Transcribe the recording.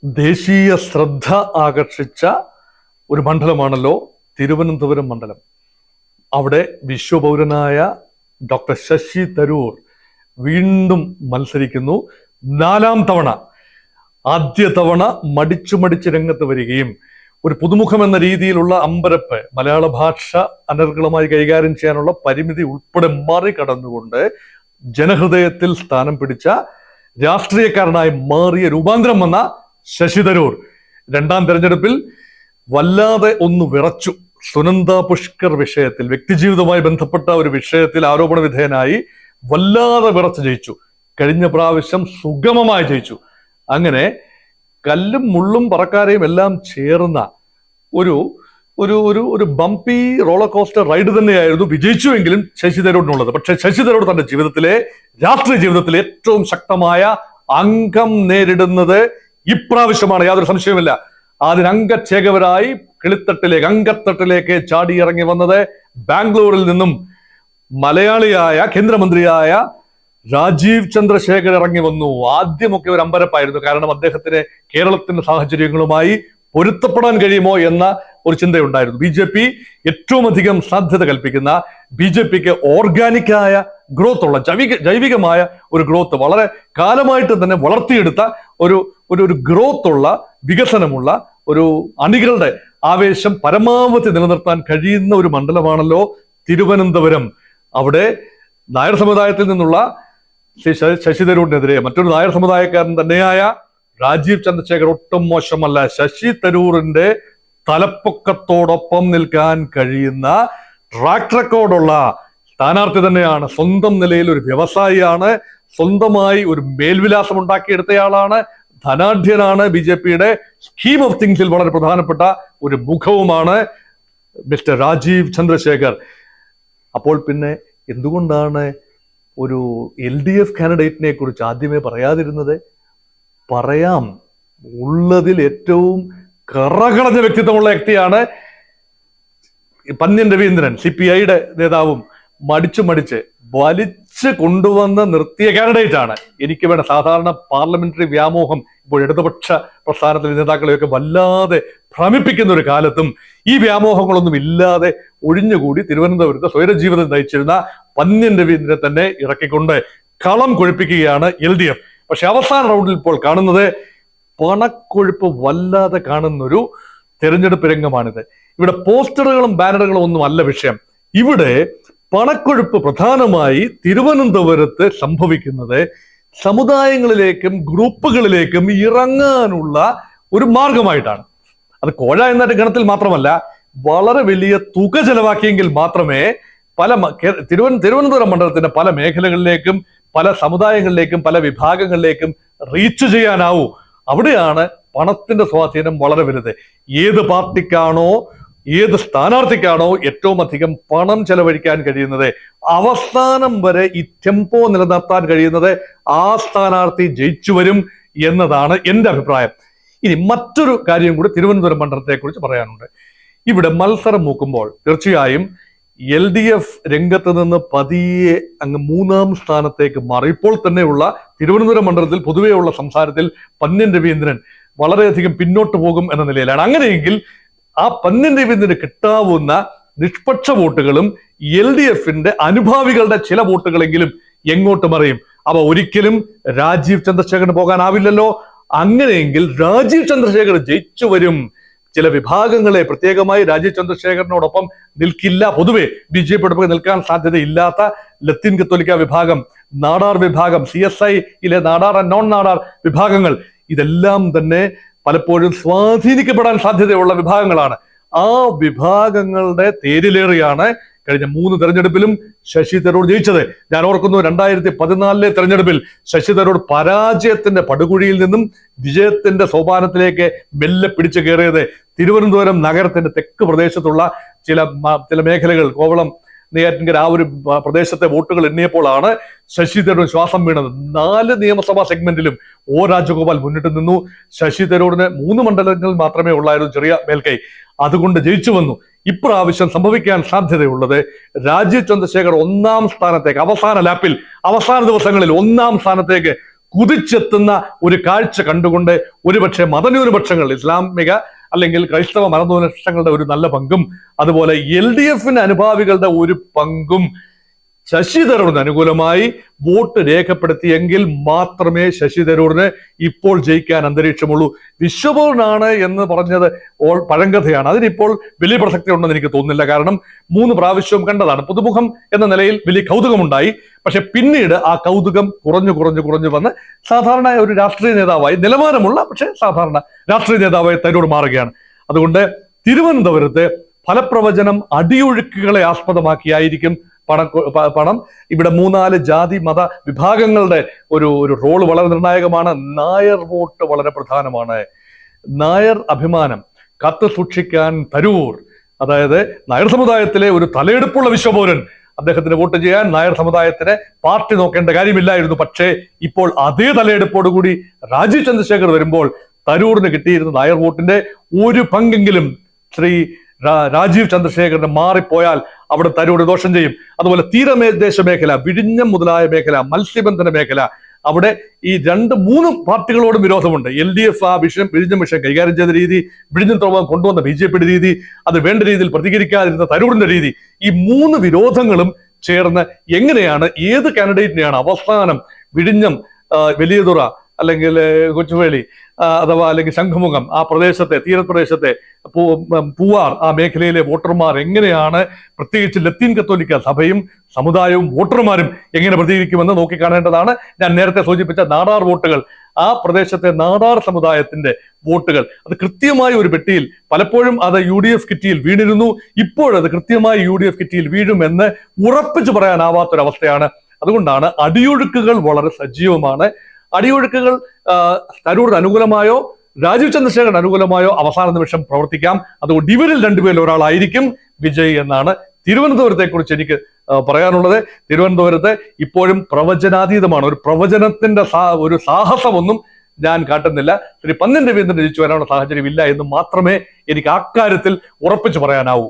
ദേശീയ ശ്രദ്ധ ആകർഷിച്ച ഒരു മണ്ഡലമാണല്ലോ തിരുവനന്തപുരം മണ്ഡലം. അവിടെ വിശ്വപൗരനായ ഡോക്ടർ ശശി തരൂർ വീണ്ടും മത്സരിക്കുന്നു. 4ാം തവണ. ആദ്യ തവണ മടിച്ചു രംഗത്ത് വരികയും ഒരു പുതുമുഖം എന്ന രീതിയിലുള്ള അമ്പരപ്പ്, മലയാള ഭാഷ അനർഗളമായി കൈകാര്യം ചെയ്യാനുള്ള പരിമിതി ഉൾപ്പെടെ മറികടന്നുകൊണ്ട് ജനഹൃദയത്തിൽ സ്ഥാനം പിടിച്ച രാഷ്ട്രീയക്കാരനായി മാറിയ രൂപാന്തരം വന്ന ശശി തരൂർ 2ാം തെരഞ്ഞെടുപ്പിൽ വല്ലാതെ ഒന്ന് വിറച്ചു. സുനന്ദ പുഷ്കർ വിഷയത്തിൽ, വ്യക്തിജീവിതവുമായി ബന്ധപ്പെട്ട ഒരു വിഷയത്തിൽ ആരോപണ വിധേയനായി വല്ലാതെ വിറച്ച് ജയിച്ചു. കഴിഞ്ഞ പ്രാവശ്യം സുഗമമായി ജയിച്ചു. അങ്ങനെ കല്ലും മുള്ളും പറക്കാരെയും എല്ലാം ചേർന്ന ഒരു ഒരു ഒരു ഒരു ബംപി റോളർ കോസ്റ്റർ റൈഡ് തന്നെയായിരുന്നു വിജയിച്ചുവെങ്കിലും ശശി തരൂരിനുള്ളത്. പക്ഷെ ശശി തരൂർ തന്റെ ജീവിതത്തിലെ, രാഷ്ട്രീയ ജീവിതത്തിലെ ഏറ്റവും ശക്തമായ അംഗം നേരിടുന്നത് ഇപ്രാവശ്യമാണ്, യാതൊരു സംശയവുമില്ല. അതിന് അംഗച്ചേകവരായി അംഗത്തട്ടിലേക്ക് ചാടി ഇറങ്ങി വന്നത് ബാംഗ്ലൂരിൽ നിന്നും മലയാളിയായ കേന്ദ്രമന്ത്രിയായ രാജീവ് ചന്ദ്രശേഖർ ഇറങ്ങി വന്നു. ആദ്യമൊക്കെ ഒരു അമ്പരപ്പായിരുന്നു. കാരണം അദ്ദേഹത്തിന് കേരളത്തിന്റെ സാഹചര്യങ്ങളുമായി പൊരുത്തപ്പെടാൻ കഴിയുമോ എന്ന ഒരു ചിന്തയുണ്ടായിരുന്നു. BJP ഏറ്റവും അധികം സാധ്യത കൽപ്പിക്കുന്ന, BJPക്ക് ഓർഗാനിക്കായ ഗ്രോത്ത് ഉള്ള, ജൈവികമായ ഒരു ഗ്രോത്ത്, വളരെ കാലമായിട്ട് തന്നെ വളർത്തിയെടുത്ത ഒരു ഗ്രോത്ത് ഉള്ള, വികസനമുള്ള ഒരു അണികളുടെ ആവേശം പരമാവധി നിലനിർത്താൻ കഴിയുന്ന ഒരു മണ്ഡലമാണല്ലോ തിരുവനന്തപുരം. അവിടെ നായർ സമുദായത്തിൽ നിന്നുള്ള ശശി തരൂരിനെതിരെ മറ്റൊരു നായർ സമുദായക്കാരൻ തന്നെയായ രാജീവ് ചന്ദ്രശേഖർ ഒട്ടും മോശമല്ല. ശശി തരൂരിന്റെ തലപ്പൊക്കത്തോടൊപ്പം നിൽക്കാൻ കഴിയുന്ന ട്രാക്ക് റെക്കോർഡുള്ള സ്ഥാനാർത്ഥി തന്നെയാണ്. സ്വന്തം നിലയിൽ ഒരു വ്യവസായിയാണ്, സ്വന്തമായി ഒരു മേൽവിലാസം ഉണ്ടാക്കിയെടുത്തയാളാണ്, ധനാഢ്യനാണ്, BJPയുടെ സ്കീം ഓഫ് തിങ്സിൽ വളരെ പ്രധാനപ്പെട്ട ഒരു മുഖവുമാണ് മിസ്റ്റർ രാജീവ് ചന്ദ്രശേഖർ. അപ്പോൾ പിന്നെ എന്തുകൊണ്ടാണ് ഒരു LDF കാൻഡിഡേറ്റിനെ കുറിച്ച് ആദ്യമേ പറയാതിരുന്നത്? പറയാം. ഉള്ളതിൽ ഏറ്റവും കറകളഞ്ഞ വ്യക്തിത്വമുള്ള വ്യക്തിയാണ് പന്ന്യൻ രവീന്ദ്രൻ. CPIയുടെ നേതാവും മടിച്ച് വലിച്ച് കൊണ്ടുവന്ന് നിർത്തിയ കാൻഡിഡേറ്റ് ആണ്. എനിക്ക് വേണ്ട സാധാരണ പാർലമെന്ററി വ്യാമോഹം ഇപ്പോൾ ഇടതുപക്ഷ പ്രസ്ഥാനത്തിലെ നേതാക്കളെയൊക്കെ വല്ലാതെ ഭ്രമിപ്പിക്കുന്ന ഒരു കാലത്തും ഈ വ്യാമോഹങ്ങളൊന്നും ഇല്ലാതെ ഒഴിഞ്ഞുകൂടി തിരുവനന്തപുരത്ത് സ്വൈരജീവിതം നയിച്ചിരുന്ന പന്ന്യൻ രവീന്ദ്രനെ തന്നെ ഇറക്കിക്കൊണ്ട് കളം കൊഴിപ്പിക്കുകയാണ് LDF. പക്ഷെ അവസാന റൗണ്ടിൽ ഇപ്പോൾ കാണുന്നത് പണക്കൊഴുപ്പ് വല്ലാതെ കാണുന്നൊരു തെരഞ്ഞെടുപ്പ് രംഗമാണിത്. ഇവിടെ പോസ്റ്ററുകളും ബാനറുകളും ഒന്നും അല്ല വിഷയം. ഇവിടെ പണക്കൊഴുപ്പ് പ്രധാനമായി തിരുവനന്തപുരത്ത് സംഭവിക്കുന്നത് സമുദായങ്ങളിലേക്കും ഗ്രൂപ്പുകളിലേക്കും ഇറങ്ങാനുള്ള ഒരു മാർഗമായിട്ടാണ്. അത് കോഴ എന്ന ഗണത്തിൽ മാത്രമല്ല, വളരെ വലിയ തുക ചെലവാക്കിയെങ്കിൽ മാത്രമേ തിരുവനന്തപുരം മണ്ഡലത്തിന്റെ പല മേഖലകളിലേക്കും, പല സമുദായങ്ങളിലേക്കും, പല വിഭാഗങ്ങളിലേക്കും റീച്ച് ചെയ്യാനാവൂ. അവിടെയാണ് പണത്തിന്റെ സ്വാധീനം വളരെ വലുത്. ഏത് പാർട്ടിക്കാണോ, ഏത് സ്ഥാനാർത്ഥിക്കാണോ ഏറ്റവും അധികം പണം ചെലവഴിക്കാൻ കഴിയുന്നത്, അവസാനം വരെ ഈ ടെമ്പോ നിലനിർത്താൻ കഴിയുന്നത്, ആ സ്ഥാനാർത്ഥി ജയിച്ചു വരും എന്നതാണ് എൻ്റെ അഭിപ്രായം. ഇനി മറ്റൊരു കാര്യം കൂടി തിരുവനന്തപുരം മണ്ഡലത്തെ കുറിച്ച് പറയാനുണ്ട്. ഇവിടെ മത്സരം നോക്കുമ്പോൾ തീർച്ചയായും LDF രംഗത്ത് നിന്ന് പതിയെ അങ്ങ് 3ാം സ്ഥാനത്തേക്ക് മാറി. ഇപ്പോൾ തന്നെയുള്ള തിരുവനന്തപുരം മണ്ഡലത്തിൽ പൊതുവെയുള്ള സംസാരത്തിൽ പന്ന്യൻ രവീന്ദ്രൻ വളരെയധികം പിന്നോട്ട് പോകും എന്ന നിലയിലാണ്. അങ്ങനെയെങ്കിൽ ആ പന്ന്യൻ രവീന്ദ്രന് കിട്ടാവുന്ന നിഷ്പക്ഷ വോട്ടുകളും LDFന്റെ അനുഭാവികളുടെ ചില വോട്ടുകളെങ്കിലും എങ്ങോട്ട് മറിയും. അവ ഒരിക്കലും രാജീവ് ചന്ദ്രശേഖരന് പോകാനാവില്ലല്ലോ. അങ്ങനെയെങ്കിൽ രാജീവ് ചന്ദ്രശേഖർ ജയിച്ചു വരും. ചില വിഭാഗങ്ങളെ പ്രത്യേകമായി രാജീവ് ചന്ദ്രശേഖരനോടൊപ്പം നിൽക്കില്ല. പൊതുവെ BJP നിൽക്കാൻ സാധ്യതയില്ലാത്ത ലത്തീൻ കത്തോലിക്ക വിഭാഗം, നാടാർ വിഭാഗം, CSIയിലെ നാടാർ ആൻഡ് നോൺ നാടാർ വിഭാഗങ്ങൾ, ഇതെല്ലാം തന്നെ പലപ്പോഴും സ്വാധീനിക്കപ്പെടാൻ സാധ്യതയുള്ള വിഭാഗങ്ങളാണ്. ആ വിഭാഗങ്ങളുടെ തേരിലേറിയാണ് കഴിഞ്ഞ 3 തെരഞ്ഞെടുപ്പിലും ശശി തരൂർ ജയിച്ചത്. ഞാൻ ഓർക്കുന്നു, 2014 തെരഞ്ഞെടുപ്പിൽ ശശി തരൂർ പരാജയത്തിന്റെ പടുകുഴിയിൽ നിന്നും വിജയത്തിന്റെ സോപാനത്തിലേക്ക് മെല്ലെ പിടിച്ചു കയറിയത് തിരുവനന്തപുരം നഗരത്തിന്റെ തെക്ക് പ്രദേശത്തുള്ള ചില മേഖലകൾ, കോവളം, നെയ്യാറ്റിൻകര, ആ ഒരു പ്രദേശത്തെ വോട്ടുകൾ എണ്ണിയപ്പോഴാണ് ശശി തരൂർ ശ്വാസം വീണത്. 4 നിയമസഭാ സെഗ്മെന്റിലും രാജഗോപാൽ മുന്നിട്ട് നിന്നു. ശശി തരൂരിന് 3 മണ്ഡലങ്ങളിൽ മാത്രമേ ഉള്ളായിരുന്നു ചെറിയ മേൽക്കൈ. അതുകൊണ്ട് ജയിച്ചു വന്നു. ഇപ്രാവശ്യം സംഭവിക്കാൻ സാധ്യതയുള്ളത് രാജീവ് ചന്ദ്രശേഖർ 1ാം സ്ഥാനത്തേക്ക്, അവസാന ലാപ്പിൽ, അവസാന ദിവസങ്ങളിൽ 1ാം സ്ഥാനത്തേക്ക് കുതിച്ചെത്തുന്ന ഒരു കാഴ്ച കണ്ടുകൊണ്ട് ഒരുപക്ഷെ മതന്യൂനപക്ഷങ്ങൾ, ഇസ്ലാമിക അല്ലെങ്കിൽ ക്രൈസ്തവ മതന്യൂനപക്ഷങ്ങളുടെ ഒരു നല്ല പങ്കും അതുപോലെ LDF അനുഭാവികളുടെ ഒരു പങ്കും ശശി തരൂരിന് അനുകൂലമായി വോട്ട് രേഖപ്പെടുത്തിയെങ്കിൽ മാത്രമേ ശശി തരൂരിന് ഇപ്പോൾ ജയിക്കാൻ അന്തരീക്ഷമുള്ളൂ. വിശ്വപൂർണ്ണാണ് എന്ന് പറഞ്ഞത് പഴങ്കഥയാണ്. അതിനിപ്പോൾ വലിയ പ്രസക്തി ഉണ്ടെന്ന് എനിക്ക് തോന്നുന്നില്ല. കാരണം 3 പ്രാവശ്യവും കണ്ടതാണ്. പുതുമുഖം എന്ന നിലയിൽ വലിയ കൗതുകമുണ്ടായി. പക്ഷെ പിന്നീട് ആ കൗതുകം കുറഞ്ഞു വന്ന് സാധാരണ ഒരു രാഷ്ട്രീയ നേതാവായി, നിലവാരമുള്ള പക്ഷെ സാധാരണ രാഷ്ട്രീയ നേതാവായി തരൂർ മാറുകയാണ്. അതുകൊണ്ട് തിരുവനന്തപുരത്ത് ഫലപ്രവചനം അടിയൊഴുക്കുകളെ ആസ്പദമാക്കിയായിരിക്കും പണം. ഇവിടെ 3-4 ജാതി മത വിഭാഗങ്ങളുടെ ഒരു റോള് വളരെ നിർണായകമാണ്. നായർ വോട്ട് വളരെ പ്രധാനമാണ്. നായർ അഭിമാനം കാത്തു സൂക്ഷിക്കാൻ തരൂർ, അതായത് നായർ സമുദായത്തിലെ ഒരു തലയെടുപ്പുള്ള വിശ്വപൗരൻ, അദ്ദേഹത്തിന് വോട്ട് ചെയ്യാൻ നായർ സമുദായത്തിന് പാർട്ടി നോക്കേണ്ട കാര്യമില്ലായിരുന്നു. പക്ഷേ ഇപ്പോൾ അതേ തലയെടുപ്പോടുകൂടി രാജീവ് ചന്ദ്രശേഖർ വരുമ്പോൾ തരൂറിന് കിട്ടിയിരുന്ന നായർ വോട്ടിന്റെ ഒരു പങ്കെങ്കിലും ശ്രീ രാജീവ് ചന്ദ്രശേഖരന് മാറിപ്പോയാൽ അവിടെ തരൂർ ദോഷം ചെയ്യും. അതുപോലെ തീരദേശ മേഖല, വിഴിഞ്ഞം മുതലായ മേഖല, മത്സ്യബന്ധന മേഖല, അവിടെ ഈ 2-3 പാർട്ടികളോടും വിരോധമുണ്ട്. LDF ആ വിഴിഞ്ഞം വിഷയം കൈകാര്യം ചെയ്ത രീതി, വിഴിഞ്ഞം തുറമുഖം കൊണ്ടുവന്ന BJPയുടെ രീതി, അത് വേണ്ട രീതിയിൽ പ്രതികരിക്കാതിരുന്ന തരൂറിന്റെ രീതി, ഈ 3 വിരോധങ്ങളും ചേർന്ന് എങ്ങനെയാണ്, ഏത് കാൻഡിഡേറ്റിനെയാണ് അവസാനം വിഴിഞ്ഞം, വലിയതുറ അല്ലെങ്കിൽ കൊച്ചുവേളി അഥവാ അല്ലെങ്കിൽ ശംഖുമുഖം ആ പ്രദേശത്തെ, തീരപ്രദേശത്തെ പൂവാർ ആ മേഖലയിലെ വോട്ടർമാർ എങ്ങനെയാണ്, പ്രത്യേകിച്ച് ലത്തീൻ കത്തോലിക്ക സഭയും സമുദായവും വോട്ടർമാരും എങ്ങനെ പ്രതികരിക്കുമെന്ന് നോക്കിക്കാണേണ്ടതാണ്. ഞാൻ നേരത്തെ സൂചിപ്പിച്ച നാടാർ വോട്ടുകൾ, ആ പ്രദേശത്തെ നാടാർ സമുദായത്തിന്റെ വോട്ടുകൾ, അത് കൃത്യമായി ഒരു പെട്ടിയിൽ, പലപ്പോഴും അത് UDF കിറ്റിയിൽ വീണിരുന്നു, ഇപ്പോഴത് കൃത്യമായി UDF കിറ്റിയിൽ വീഴുമെന്ന് ഉറപ്പിച്ചു പറയാനാവാത്തൊരവസ്ഥയാണ്. അതുകൊണ്ടാണ് അടിയൊഴുക്കുകൾ വളരെ സജീവമാണ്. അടിയൊഴുക്കുകൾ തരൂരിന് അനുകൂലമായോ രാജീവ് ചന്ദ്രശേഖരന് അനുകൂലമായോ അവസാന നിമിഷം പ്രവർത്തിക്കാം. അതുകൊണ്ട് ഇവരിൽ 2 പേരിൽ ഒരാളായിരിക്കും വിജയ് എന്നാണ് തിരുവനന്തപുരത്തെ കുറിച്ച് എനിക്ക് പറയാനുള്ളത്. തിരുവനന്തപുരത്ത് ഇപ്പോഴും പ്രവചനാതീതമാണ്. ഒരു പ്രവചനത്തിന്റെ ഒരു സാഹസമൊന്നും ഞാൻ കാട്ടുന്നില്ല. ശ്രീ പന്ന്യൻ രവീന്ദ്രൻ ജയിച്ചു വരാനുള്ള സാഹചര്യം ഇല്ല എന്ന് മാത്രമേ എനിക്ക് അക്കാര്യത്തിൽ ഉറപ്പിച്ചു പറയാനാവൂ.